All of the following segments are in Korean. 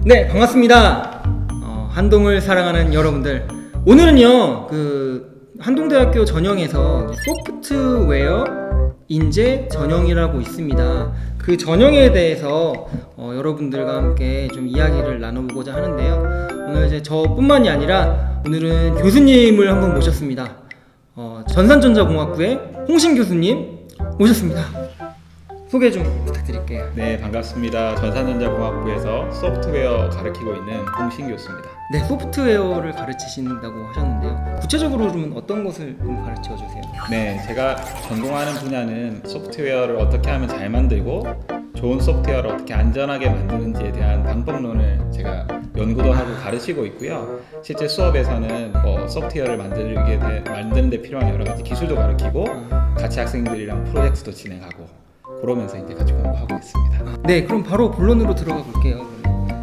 네, 반갑습니다. 한동을 사랑하는 여러분들, 오늘은요 한동대학교 전형에서 소프트웨어 인재 전형이라고 있습니다. 그 전형에 대해서 여러분들과 함께 좀 이야기를 나눠보고자 하는데요. 오늘 이제 저뿐만이 아니라 오늘은 교수님을 한번 모셨습니다. 전산전자공학부의 홍신 교수님 모셨습니다. 소개 좀 부탁드릴게요. 네, 반갑습니다. 전산전자공학부에서 소프트웨어 가르치고 있는 홍신 교수입니다. 네, 소프트웨어를 가르치신다고 하셨는데요. 구체적으로 그러면 어떤 것을 좀 가르쳐 주세요? 네, 제가 전공하는 분야는 소프트웨어를 어떻게 하면 잘 만들고 좋은 소프트웨어를 어떻게 안전하게 만드는지에 대한 방법론을 제가 연구도 하고 가르치고 있고요. 실제 수업에서는 소프트웨어를 만드는 데 필요한 여러 가지 기술도 가르치고 같이 학생들이랑 프로젝트도 진행하고 그러면서 이제 같이 공부하고 있습니다. 네, 그럼 바로 본론으로 들어가 볼게요.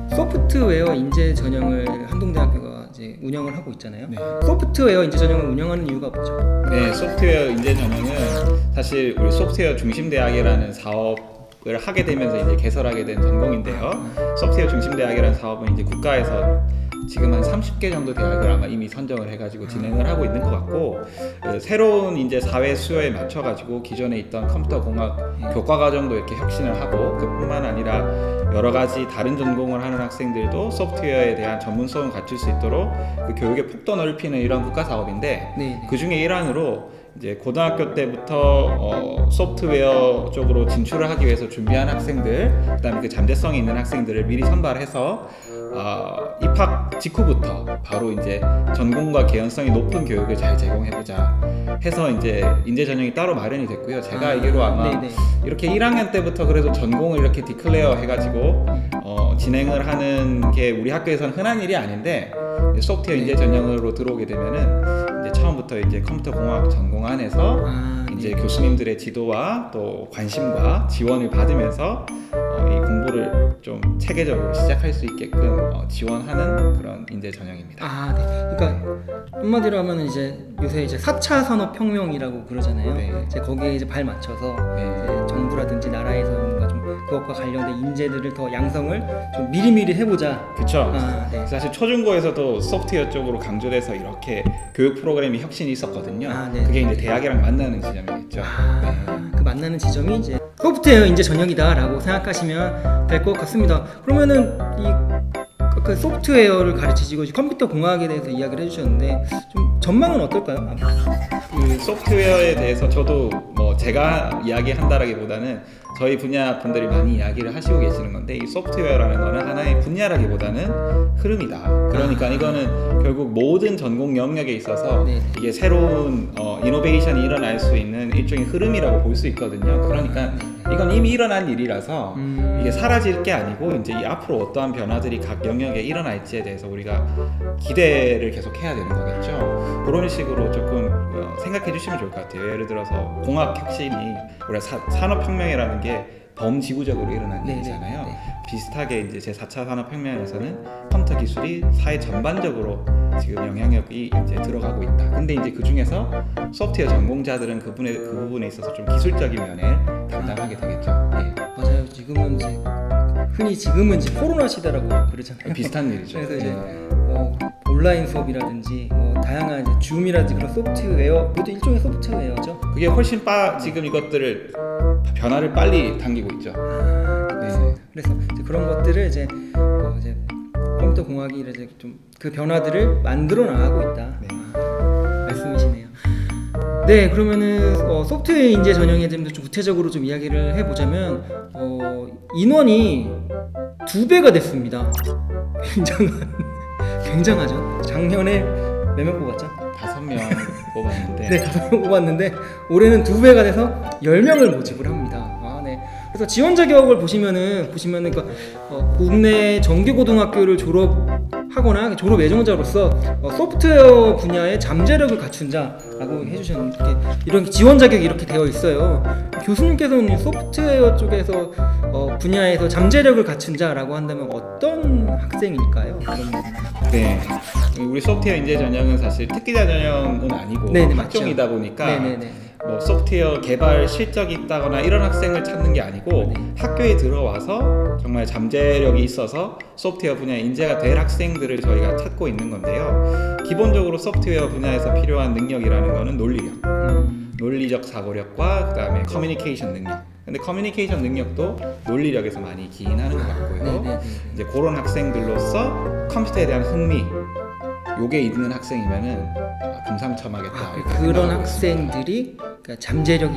소프트웨어 인재 전형을 한동대학교가 이제 운영을 하고 있잖아요. 네. 소프트웨어 인재 전형을 운영하는 이유가 뭐죠? 네, 소프트웨어 인재 전형은 사실 우리 소프트웨어 중심 대학이라는 사업을 하게 되면서 이제 개설하게 된 전공인데요. 소프트웨어 중심 대학이라는 사업은 이제 국가에서 지금 한 30개 정도 대학을 아마 이미 선정을 해가지고 진행을 하고 있는 것 같고, 새로운 이제 사회 수요에 맞춰가지고 기존에 있던 컴퓨터공학 교과 과정도 이렇게 혁신을 하고, 그뿐만 아니라 여러 가지 다른 전공을 하는 학생들도 소프트웨어에 대한 전문 수업을 갖출 수 있도록 그 교육의 폭도 넓히는 이런 국가 사업인데, 그 중에 일환으로 이제 고등학교 때부터 소프트웨어 쪽으로 진출을 하기 위해서 준비한 학생들, 그다음에 그 잠재성이 있는 학생들을 미리 선발해서 입학 직후부터 바로 이제 전공과 개연성이 높은 교육을 잘 제공해보자 해서 이제 인재 전형이 따로 마련이 됐고요. 제가 알기로 아마 이렇게 1학년 때부터 그래도 전공을 이렇게 디클레어 해가지고 진행을 하는 게 우리 학교에서는 흔한 일이 아닌데, 소프트웨어 인재 전형으로 들어오게 되면은 이제 처음부터 이제 컴퓨터 공학 전공 안에서 이제 교수님들의 지도와 또 관심과 지원을 받으면서 이 공부를 좀 체계적으로 시작할 수 있게끔 지원하는 그런 인재 전형입니다. 네. 그러니까 한마디로 하면 이제 요새 이제 4차 산업혁명이라고 그러잖아요. 네. 이제 거기에 이제 발 맞춰서 이제 정부라든지 나라에서 뭔가 좀 그것과 관련된 인재들을 더 양성을 좀 미리미리 해보자. 그렇죠. 네. 사실 초중고에서도 소프트웨어 쪽으로 강조돼서 이렇게 교육 프로그램이 혁신이 있었거든요. 그게 이제 대학이랑 만나는 지점이겠죠. 그 만나는 지점이 이제 소프트웨어 인재 전형이다라고 생각하시면 될 것 같습니다. 그러면은 그 소프트웨어를 가르치시고 컴퓨터 공학에 대해서 이야기를 해주셨는데 좀 전망은 어떨까요? 그 소프트웨어에 대해서 저도 제가 이야기한다라기보다는 저희 분야 분들이 많이 이야기를 하시고 계시는 건데, 이 소프트웨어라는 거는 하나의 분야라기보다는 흐름이다. 그러니까 이거는 결국 모든 전공 영역에 있어서 이게 새로운 이노베이션이 일어날 수 있는 일종의 흐름이라고 볼 수 있거든요. 그러니까 이건 이미 일어난 일이라서 이게 사라질 게 아니고 이제 이 앞으로 어떠한 변화들이 각 영역에 일어날지에 대해서 우리가 기대를 계속 해야 되는 거겠죠. 그런 식으로 조금 생각해 주시면 좋을 것 같아요. 예를 들어서 공학 혁신이 우리가 산업혁명이라는 게 범지구적으로 일어난 일이잖아요. 비슷하게 이제 제4차 산업혁명에서는 컴퓨터 기술이 사회 전반적으로 지금 영향력이 이제 들어가고 있다. 근데 이제 그 중에서 소프트웨어 전공자들은 그 부분에 있어서 좀 기술적인 면에 담당하게 되겠죠. 맞아요. 지금은 이제 코로나 시대라고 그러잖아요. 비슷한 일이죠. 그래서 이제 온라인 수업이라든지 다양한 이제 줌이라든지 그런 소프트웨어, 그것도 일종의 소프트웨어죠. 그게 훨씬 지금 이것들을 변화를 빨리 당기고 있죠. 그래서 이제 그런 것들을 이제 컴퓨터 공학이 이제 좀 그 변화들을 만들어 나가고 있다. 말씀이시네요. 네, 그러면은 소프트웨어 인재 전형에 대해서 좀 구체적으로 좀 이야기를 해보자면 인원이 2배가 됐습니다. 굉장하죠. 작년에 몇 명 뽑았죠? 5명 뽑았는데. 네, 5명 뽑았는데 올해는 2배가 돼서 10명을 모집을 합니다. 그래서 지원 자격을 보시면은 그러니까 국내 정규고등학교를 졸업하거나 졸업 예정자로서 소프트웨어 분야의 잠재력을 갖춘 자라고 해주셨는데, 이런 지원 자격이 이렇게 되어 있어요. 교수님께서는 소프트웨어 쪽에서 분야에서 잠재력을 갖춘 자라고 한다면 어떤 학생일까요? 네, 우리 소프트웨어 인재 전형은 사실 특기자 전형은 아니고 학종이다 보니까 뭐 소프트웨어 개발 실적이 있다거나 이런 학생을 찾는 게 아니고 학교에 들어와서 정말 잠재력이 있어서 소프트웨어 분야에 인재가 될 학생들을 저희가 찾고 있는 건데요. 기본적으로 소프트웨어 분야에서 필요한 능력이라는 거는 논리적 사고력과 그다음에 커뮤니케이션 능력. 근데 커뮤니케이션 능력도 논리력에서 많이 기인하는 것 같고요. 이제 그런 학생들로서 컴퓨터에 대한 흥미, 요게 있는 학생이면은 금상첨화겠다. 그런 학생들이 그러니까 잠재력이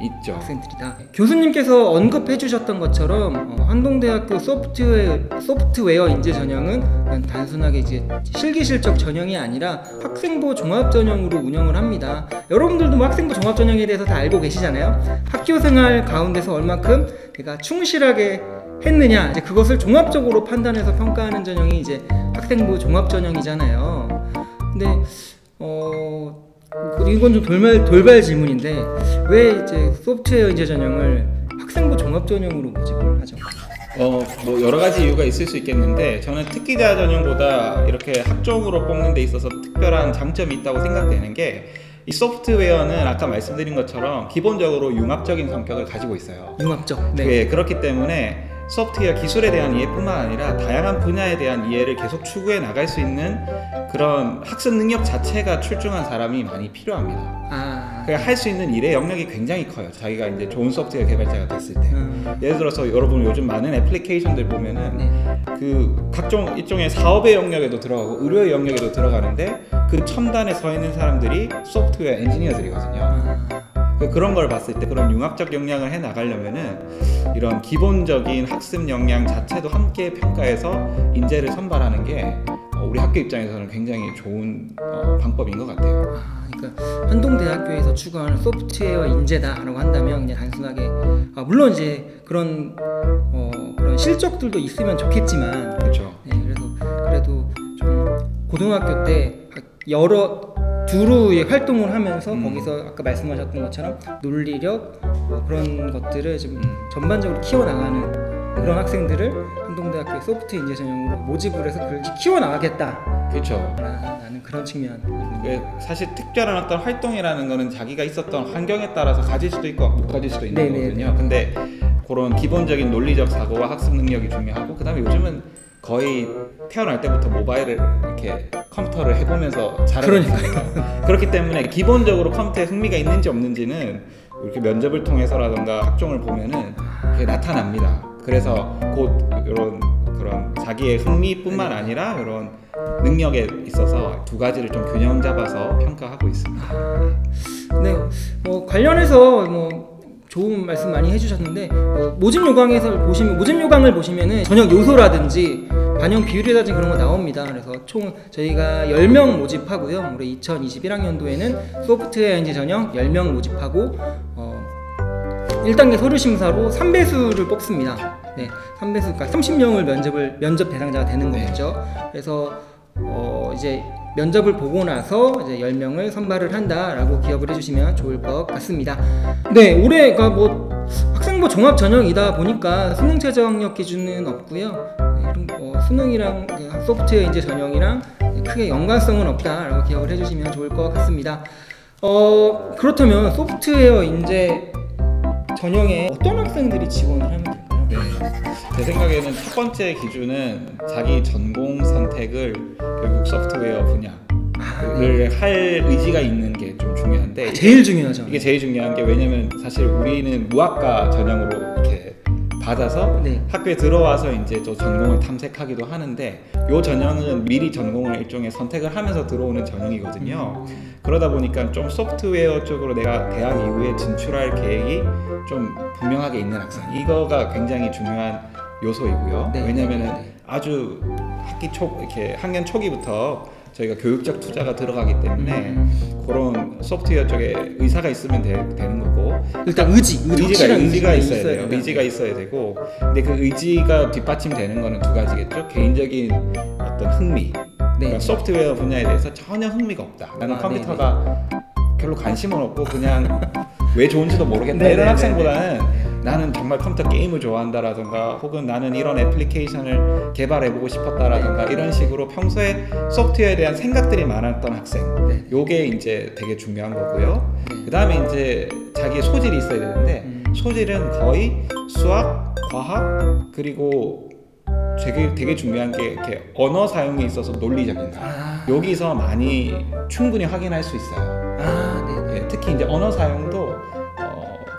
있죠. 학생들이다. 교수님께서 언급해 주셨던 것처럼 한동대학교 소프트웨어 인재 전형은 그냥 단순하게 이제 실기실적 전형이 아니라 학생부 종합 전형으로 운영을 합니다. 여러분들도 뭐 학생부 종합 전형에 대해서 다 알고 계시잖아요. 학교 생활 가운데서 얼만큼 내가 충실하게 했느냐, 이제 그것을 종합적으로 판단해서 평가하는 전형이 이제 학생부 종합 전형이잖아요. 근데 이건 좀 돌발 질문인데 왜 이제 소프트웨어 인재 전형을 학생부 종합 전형으로 모집을 하죠? 뭐 여러 가지 이유가 있을 수 있겠는데 저는 특기자 전형보다 이렇게 학종으로 뽑는 데 있어서 특별한 장점이 있다고 생각되는 게 이 소프트웨어는 아까 말씀드린 것처럼 기본적으로 융합적인 성격을 가지고 있어요. 융합적. 네, 그렇기 때문에 소프트웨어 기술에 대한 이해뿐만 아니라 다양한 분야에 대한 이해를 계속 추구해 나갈 수 있는 그런 학습 능력 자체가 출중한 사람이 많이 필요합니다. 그러니까 할 수 있는 일의 영역이 굉장히 커요. 자기가 이제 좋은 소프트웨어 개발자가 됐을 때. 예를 들어서 여러분 요즘 많은 애플리케이션들 보면은 그 각종 일종의 사업의 영역에도 들어가고 의료의 영역에도 들어가는데 그 첨단에 서 있는 사람들이 소프트웨어 엔지니어들이거든요. 그런 걸 봤을 때 그런 융합적 역량을 해 나가려면은 이런 기본적인 학습 역량 자체도 함께 평가해서 인재를 선발하는 게 우리 학교 입장에서는 굉장히 좋은 방법인 것 같아요. 그러니까 한동대학교에서 추구하는 소프트웨어 인재다라고 한다면 그냥 단순하게 물론 이제 그런 실적들도 있으면 좋겠지만, 그렇죠. 네, 그래도 좀 고등학교 때 여러 두루의 활동을 하면서 거기서 아까 말씀하셨던 것처럼 논리력 그런 것들을 좀 전반적으로 키워나가는 그런 학생들을 한동대학교의 소프트 인재 전형으로 모집을 해서 그렇게 키워나가겠다. 그렇죠. 라는 그런 측면. 사실 특별한 어떤 활동이라는 거는 자기가 있었던 환경에 따라서 가질 수도 있고 못 가질 수도 있는 거거든요. 근데 그런 기본적인 논리적 사고와 학습 능력이 중요하고, 그다음에 요즘은 거의 태어날 때부터 모바일을 이렇게 컴퓨터를 해보면서 자라니까 그렇기 때문에 기본적으로 컴퓨터에 흥미가 있는지 없는지는 이렇게 면접을 통해서라든가 학종을 보면은 그게 나타납니다. 그래서 곧 이런 그런 자기의 흥미뿐만 아니라 이런 능력에 있어서 두 가지를 좀 균형 잡아서 평가하고 있습니다. 네, 관련해서 좋은 말씀 많이 해주셨는데 모집 요강을 보시면은 전형 요소라든지 반영 비율이라든지 그런 거 나옵니다. 그래서 총 저희가 10명 모집하고요. 올해 2021학년도에는 소프트웨어 인재 전형 10명 모집하고 1단계 서류 심사로 3배수를 뽑습니다. 네, 3배수, 그러니까 30명을 면접 대상자가 되는 거죠. 그래서 이제 면접을 보고 나서 이제 10명을 선발을 한다라고 기억을 해주시면 좋을 것 같습니다. 네, 올해가 학생부 종합 전형이다 보니까 수능 최저 학력 기준은 없고요. 수능이랑 소프트웨어 인재 전형이랑 크게 연관성은 없다라고 기억을 해주시면 좋을 것 같습니다. 그렇다면 소프트웨어 인재 전형에 어떤 학생들이 지원을 하면 될까요? 네, 제 생각에는 첫 번째 기준은 자기 전공 선택을 결국 소프트웨어 분야를 할 의지가 있는 게 좀 중요한데, 제일 중요하죠. 이게 제일 중요한 게, 왜냐면 사실 우리는 무학과 전형으로 이렇게 받아서 학교에 들어와서 이제 또 전공을 탐색하기도 하는데, 이 전형은 미리 전공을 일종의 선택을 하면서 들어오는 전형이거든요. 그러다 보니까 좀 소프트웨어 쪽으로 내가 대학 이후에 진출할 계획이 좀 분명하게 있는 학생, 이거가 굉장히 중요한 요소이고요. 왜냐면은 아주 학년 초기부터 저희가 교육적 투자가 들어가기 때문에 그런 소프트웨어 쪽에 의사가 있으면 되는 거고, 일단 의지가 있어야 돼요. 의지가 있어야 되고, 근데 그 의지가 뒷받침되는 거는 두 가지겠죠. 개인적인 어떤 흥미, 그러니까 소프트웨어 분야에 대해서 전혀 흥미가 없다, 나는 컴퓨터가 별로 관심은 없고 그냥 왜 좋은지도 모르겠다, 이런 학생보다는 나는 정말 컴퓨터 게임을 좋아한다라던가 혹은 나는 이런 애플리케이션을 개발해보고 싶었다라던가 이런 식으로 평소에 소프트웨어에 대한 생각들이 많았던 학생, 요게 이제 되게 중요한 거고요. 그 다음에 이제 자기의 소질이 있어야 되는데 소질은 거의 수학, 과학, 그리고 되게 중요한 게 이렇게 언어 사용에 있어서 논리적인 거. 여기서 많이 충분히 확인할 수 있어요. 네, 특히 이제 언어 사용도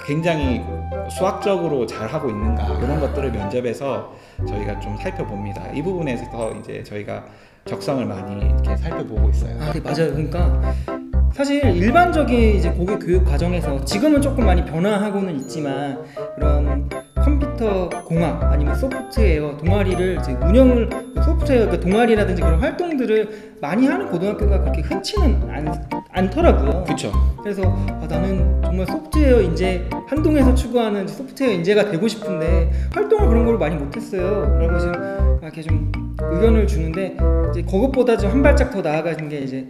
굉장히 수학적으로 잘 하고 있는가 이런 것들을 면접에서 저희가 좀 살펴봅니다. 이 부분에서 이제 저희가 적성을 많이 이렇게 살펴보고 있어요. 네, 맞아요. 그러니까 사실 일반적인 이제 고객 교육 과정에서 지금은 조금 많이 변화하고는 있지만 그런 컴퓨터 공학 아니면 소프트웨어 동아리를 이제 운영을 소프트웨어 그 동아리라든지 그런 활동들을 많이 하는 고등학교가 그렇게 흔치는 않더라고요. 그렇죠. 그래서 나는 정말 소프트웨어 인재 한동에서 추구하는 소프트웨어 인재가 되고 싶은데 활동을 그런 걸 많이 못했어요. 라고 지금 이렇게 좀 의견을 주는데 이제 그것보다 좀 한 발짝 더 나아가는 게 이제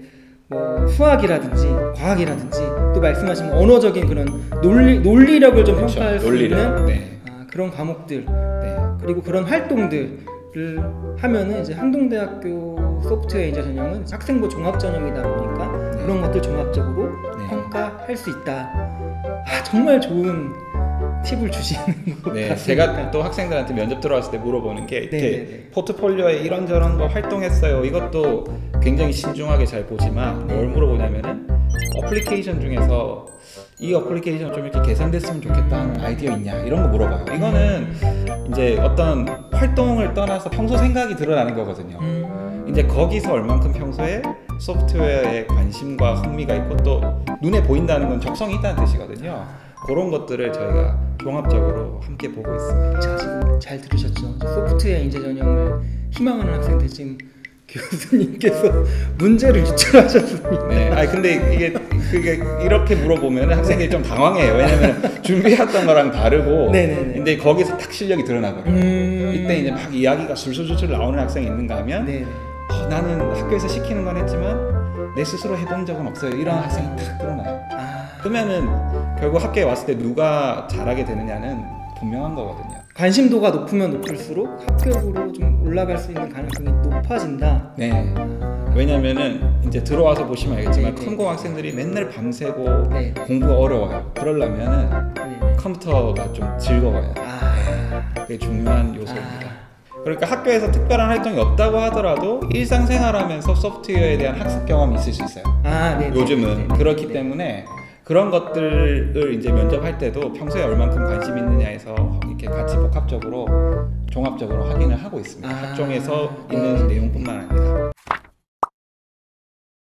뭐 수학이라든지 과학이라든지 또 말씀하신 언어적인 그런 논리력을 좀 평가할 수 있는 그런 과목들 그리고 그런 활동들을 하면은 이제 한동대학교 소프트웨어 인재 전형은 학생부 종합 전형이다 보니까 그런 것들 종합적으로 평가할 수 있다. 정말 좋은 팁을 주시는 것 같습니다. 제가 또 학생들한테 면접 들어왔을 때 물어보는 게 이렇게 포트폴리오에 이런저런 거 활동했어요. 이것도 굉장히 신중하게 잘 보지만 뭘 물어보냐면은 어플리케이션 중에서 이 어플리케이션 좀 이렇게 개선됐으면 좋겠다 하는 아이디어 있냐 이런 거 물어봐요. 이거는 이제 어떤 활동을 떠나서 평소 생각이 드러나는 거거든요. 이제 거기서 얼만큼 평소에 소프트웨어에 관심과 흥미가 있고 또 눈에 보인다는 건 적성이 있다는 뜻이거든요. 그런 것들을 저희가 종합적으로 함께 보고 있습니다. 자, 지금 잘 들으셨죠? 소프트웨어 인재 전형을 희망하는 학생들 지금 교수님께서 문제를 유출하셨습니다. 네, 근데 그게 이렇게 물어보면 학생들이 좀 당황해요. 왜냐면 준비했던 거랑 다르고, 근데 거기서 딱 실력이 드러나거든요. 이때 이제 막 이야기가 술술술술 나오는 학생이 있는가 하면, 나는 학교에서 시키는 건 했지만 내 스스로 해본 적은 없어요. 이런 학생이 딱 드러나요. 그러면은 결국 학교에 왔을 때 누가 잘하게 되느냐는 분명한 거거든요. 관심도가 높으면 높을수록 합격으로 좀 올라갈 수 있는 가능성이 높아진다. 네. 왜냐면은 이제 들어와서 보시면 알겠지만 컴공 학생들이 맨날 밤새고 공부가 어려워요. 그러려면은 컴퓨터가 좀 즐거워요. 그게 중요한 요소입니다. 그러니까 학교에서 특별한 활동이 없다고 하더라도 일상생활하면서 소프트웨어에 대한 학습 경험이 있을 수 있어요. 요즘은 그렇기 때문에 그런 것들을 이제 면접할 때도 평소에 얼만큼 관심 있느냐에서 이렇게 같이 복합적으로 종합적으로 확인을 하고 있습니다. 학종에서 있는 내용뿐만 아니라.